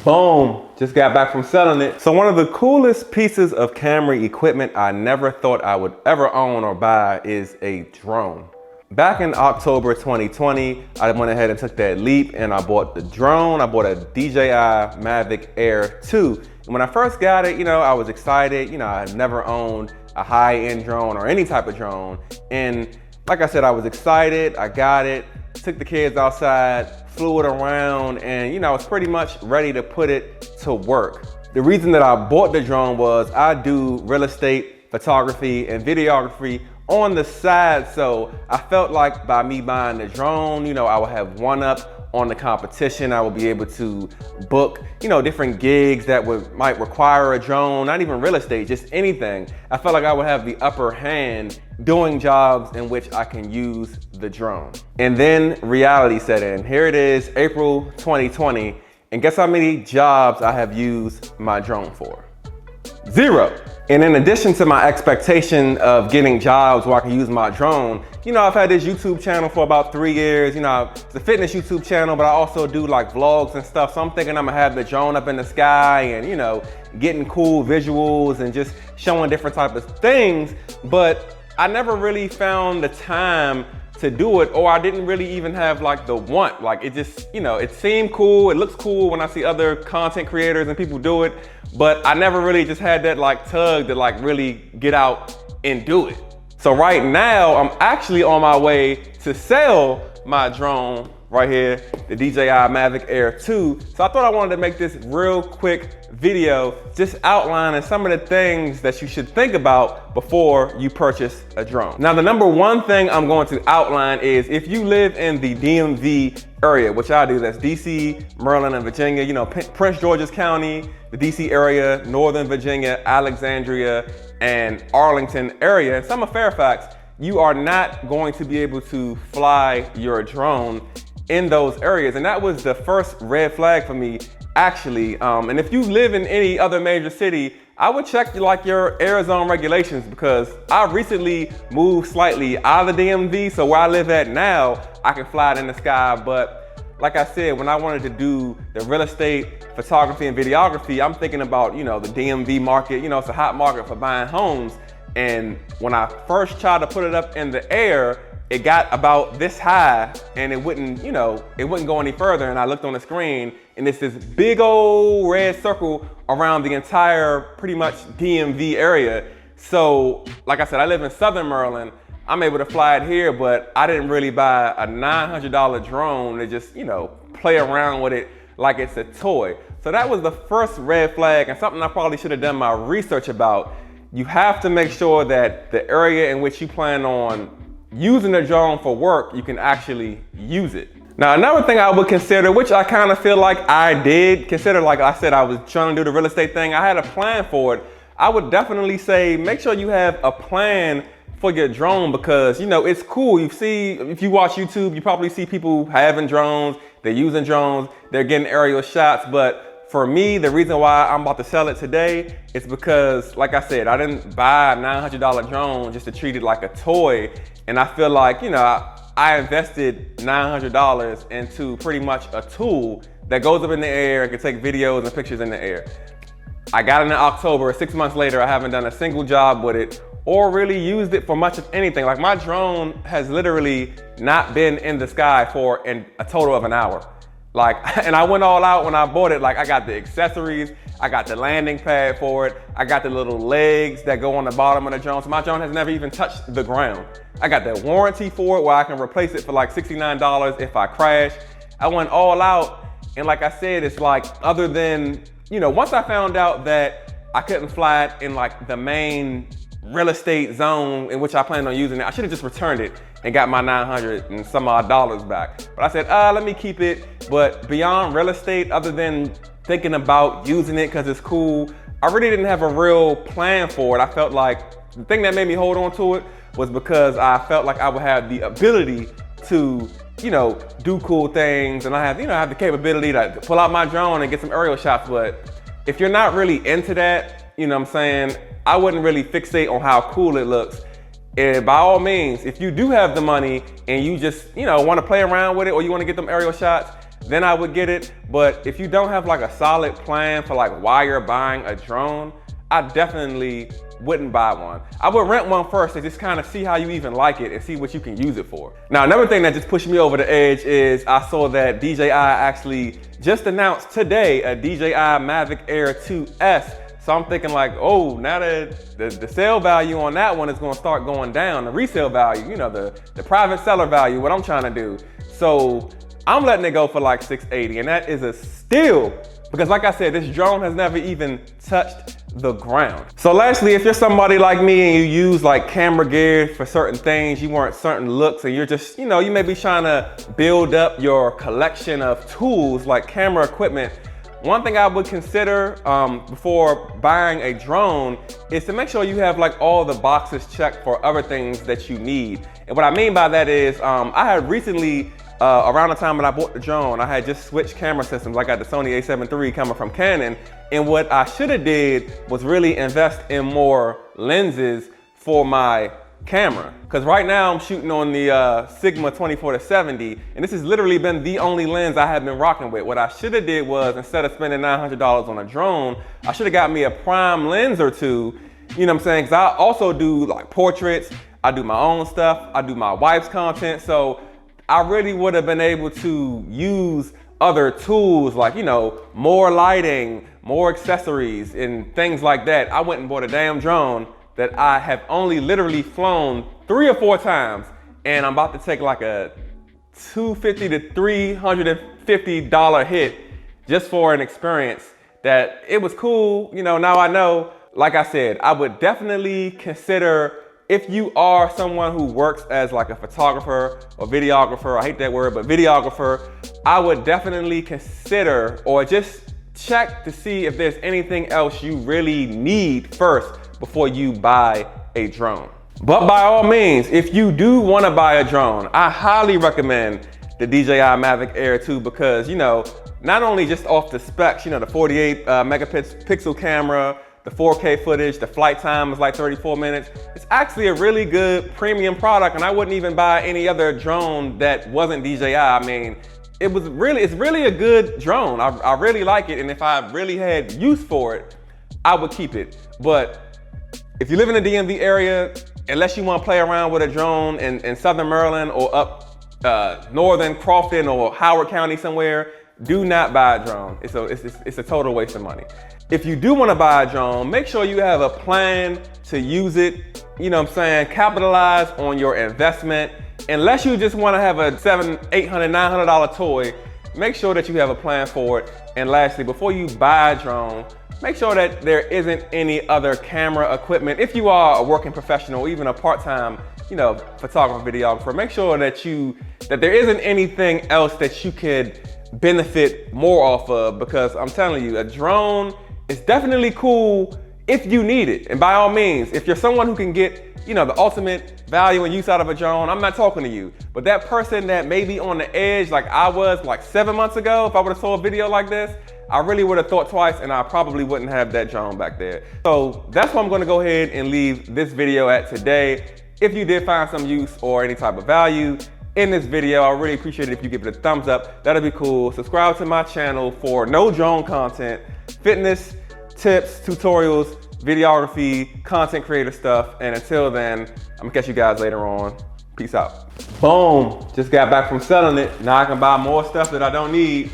Boom, just got back from selling it. So one of the coolest pieces of Camry equipment I never thought I would ever own or buy is a drone. Back in October 2020, I went ahead and took that leap and I bought the drone. I bought a DJI Mavic Air 2. And when I first got it, I was excited. I had never owned a high-end drone or any type of drone. And like I said, I was excited, I got it, took the kids outside, flew it around, and I was pretty much ready to put it to work. The reason that I bought the drone was I do real estate, photography, and videography on the side, so I felt like by me buying the drone, I would have one up on the competition. I will be able to book, different gigs that might require a drone, not even real estate, just anything. I felt like I would have the upper hand doing jobs in which I can use the drone. And then reality set in. Here it is, April 2020, and guess how many jobs I have used my drone for? 0. And in addition to my expectation of getting jobs where I can use my drone, I've had this YouTube channel for about 3 years. It's a fitness YouTube channel, but I also do like vlogs and stuff. So I'm thinking I'm gonna have the drone up in the sky and, getting cool visuals and just showing different types of things. But I never really found the time to do it, or I didn't really even have like the want. Like it just, it seemed cool. It looks cool when I see other content creators and people do it. But I never really just had that like tug to like really get out and do it. So right now, I'm actually on my way to sell my drone right here, the DJI Mavic Air 2. So I thought I wanted to make this real quick video just outlining some of the things that you should think about before you purchase a drone. Now, the number one thing I'm going to outline is if you live in the DMV area, which I do, that's DC, Maryland, and Virginia, Prince George's County, the DC area, Northern Virginia, Alexandria, and Arlington area, and some of Fairfax, you are not going to be able to fly your drone in those areas. And that was the first red flag for me, actually. And if you live in any other major city, I would check like your air zone regulations, because I recently moved slightly out of the DMV. So where I live at now, I can fly it in the sky. But like I said, when I wanted to do the real estate, photography, and videography, I'm thinking about, the DMV market. It's a hot market for buying homes. And when I first tried to put it up in the air, it got about this high and it wouldn't go any further. And I looked on the screen and it's this big old red circle around the entire pretty much DMV area. So like I said, I live in Southern Maryland. I'm able to fly it here, but I didn't really buy a $900 drone to just, play around with it like it's a toy. So that was the first red flag, and something I probably should have done my research about. You have to make sure that the area in which you plan on using the drone for work, you can actually use it. Now, another thing I would consider, which I kind of feel like I did consider, like I said, I was trying to do the real estate thing. I had a plan for it. I would definitely say, make sure you have a plan for your drone, because, it's cool. You see, if you watch YouTube, you probably see people having drones, they're using drones, they're getting aerial shots. But for me, the reason why I'm about to sell it today is because, like I said, I didn't buy a $900 drone just to treat it like a toy. And I feel like, I invested $900 into pretty much a tool that goes up in the air and can take videos and pictures in the air. I got it in October. 6 months later, I haven't done a single job with it or really used it for much of anything. Like, my drone has literally not been in the sky for a total of an hour. And I went all out when I bought it. Like, I got the accessories, I got the landing pad for it, I got the little legs that go on the bottom of the drone. So my drone has never even touched the ground. I got the warranty for it where I can replace it for like $69 if I crash. I went all out, and like I said, it's like, other than, once I found out that I couldn't fly it in like the main real estate zone in which I planned on using it, I should have just returned it and got my $900 and some odd dollars back. But I said, let me keep it. But beyond real estate, other than thinking about using it because it's cool, I really didn't have a real plan for it. I felt like the thing that made me hold on to it was because I felt like I would have the ability to, do cool things, and I have the capability to pull out my drone and get some aerial shots. But if you're not really into that, I wouldn't really fixate on how cool it looks. And by all means, if you do have the money and you just, want to play around with it, or you want to get them aerial shots, then I would get it. But if you don't have like a solid plan for like why you're buying a drone, I definitely wouldn't buy one. I would rent one first to just kind of see how you even like it and see what you can use it for. Now, another thing that just pushed me over the edge is I saw that DJI actually just announced today a DJI Mavic Air 2S. So I'm thinking like, oh, now that the sale value on that one is gonna start going down, the resale value, you know, the private seller value, what I'm trying to do. So I'm letting it go for like $680, and that is a steal, because like I said, this drone has never even touched the ground. So lastly, if you're somebody like me and you use like camera gear for certain things, you want certain looks, and you're just, you know, you may be trying to build up your collection of tools like camera equipment, one thing I would consider before buying a drone is to make sure you have like all the boxes checked for other things that you need. And what I mean by that is I had recently, around the time when I bought the drone, I had just switched camera systems. I got the Sony a7 III coming from Canon. And what I should have did was really invest in more lenses for my camera. Because right now I'm shooting on the Sigma 24-70, and this has literally been the only lens I have been rocking with. What I should have did was, instead of spending $900 on a drone, I should have got me a prime lens or two, you know what I'm saying? Because I also do like portraits, I do my own stuff, I do my wife's content, so I really would have been able to use other tools like, you know, more lighting, more accessories and things like that. I went and bought a damn drone that I have only literally flown 3 or 4 times, and I'm about to take like a $250 to $350 hit just for an experience that it was cool. You know, now I know, like I said, I would definitely consider, if you are someone who works as like a photographer or videographer, I hate that word, but videographer, I would definitely consider, or just check to see if there's anything else you really need first before you buy a drone. But by all means, if you do want to buy a drone, I highly recommend the DJI Mavic Air 2, because, you know, not only just off the specs, you know, the 48 megapixel camera, the 4K footage, the flight time is like 34 minutes. It's actually a really good premium product, and I wouldn't even buy any other drone that wasn't DJI. I mean, it's really a good drone. I really like it, and if I really had use for it, I would keep it. But if you live in the DMV area, unless you want to play around with a drone in Southern Maryland or up Northern Crofton or Howard County somewhere, do not buy a drone. It's a total waste of money. If you do want to buy a drone, make sure you have a plan to use it. You know what I'm saying? Capitalize on your investment. Unless you just want to have a $700, $800, $900 toy, make sure that you have a plan for it. And lastly, before you buy a drone, make sure that there isn't any other camera equipment. If you are a working professional, even a part-time, you know, photographer, videographer, make sure that there isn't anything else that you could benefit more off of, because I'm telling you, a drone is definitely cool if you need it. And by all means, if you're someone who can get, you know, the ultimate value and use out of a drone, I'm not talking to you. But that person that may be on the edge like I was like 7 months ago, if I would have saw a video like this, I really would have thought twice, and I probably wouldn't have that drone back there. So that's what I'm gonna go ahead and leave this video at today. If you did find some use or any type of value in this video, I really appreciate it if you give it a thumbs up. That'd be cool. Subscribe to my channel for no drone content, fitness, tips, tutorials, videography, content creator stuff. And until then, I'm gonna catch you guys later on. Peace out. Boom, just got back from selling it. Now I can buy more stuff that I don't need.